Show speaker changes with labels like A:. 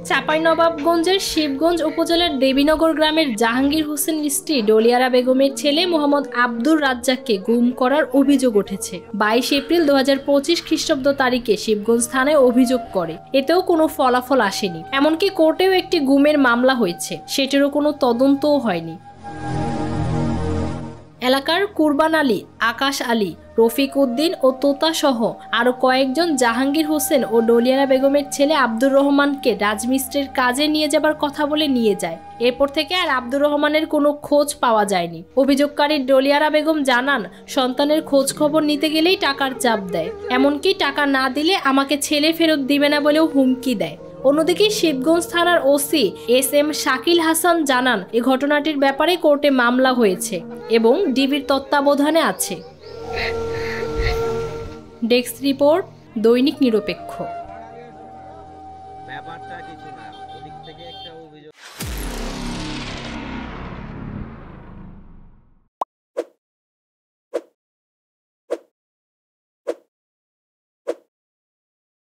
A: চাঁপাইনবাবগঞ্জের শিবগঞ্জ উপজেলার দেবীনগর গ্রামের জাহাঙ্গীর হোসেন স্ত্রী ডলিয়ারা বেগমের ছেলে মোহাম্মদ আব্দুর রাজ্জাককে গুম করার অভিযোগ উঠেছে। 22 এপ্রিল 2025 খ্রিস্টাব্দ তারিখে শিবগঞ্জ থানায় অভিযোগ করে, এতেও কোনো ফলাফল আসেনি। এমনকি কোর্টেও একটি গুমের মামলা হয়েছে, সেটারও কোনো তদন্তও হয়নি। এলাকার কুরবান আলী, আকাশ আলী, রফিক উদ্দিন ও তোতা সহ আরও কয়েকজন জাহাঙ্গীর হোসেন ও ডলিয়ারা বেগমের ছেলে আব্দুর রহমানকে রাজমিস্ত্রির কাজে নিয়ে যাবার কথা বলে নিয়ে যায়। এরপর থেকে আর আব্দুর রহমানের কোনো খোঁজ পাওয়া যায়নি। অভিযোগকারী ডলিয়ারা বেগম জানান, সন্তানের খোঁজ খবর নিতে গেলেই টাকার চাপ দেয়, এমনকি টাকা না দিলে আমাকে ছেলে ফেরত দিবে না বলেও হুমকি দেয়। অন্যদিকে শিবগঞ্জ থানার ওসি SM শাকিল হাসান জানান, এই ঘটনাটির ব্যাপারে কোর্টে মামলা হয়েছে এবং ডিবির তত্ত্বাবধানে আছে। ডেস্ক রিপোর্ট, দৈনিক নিরপেক্ষ।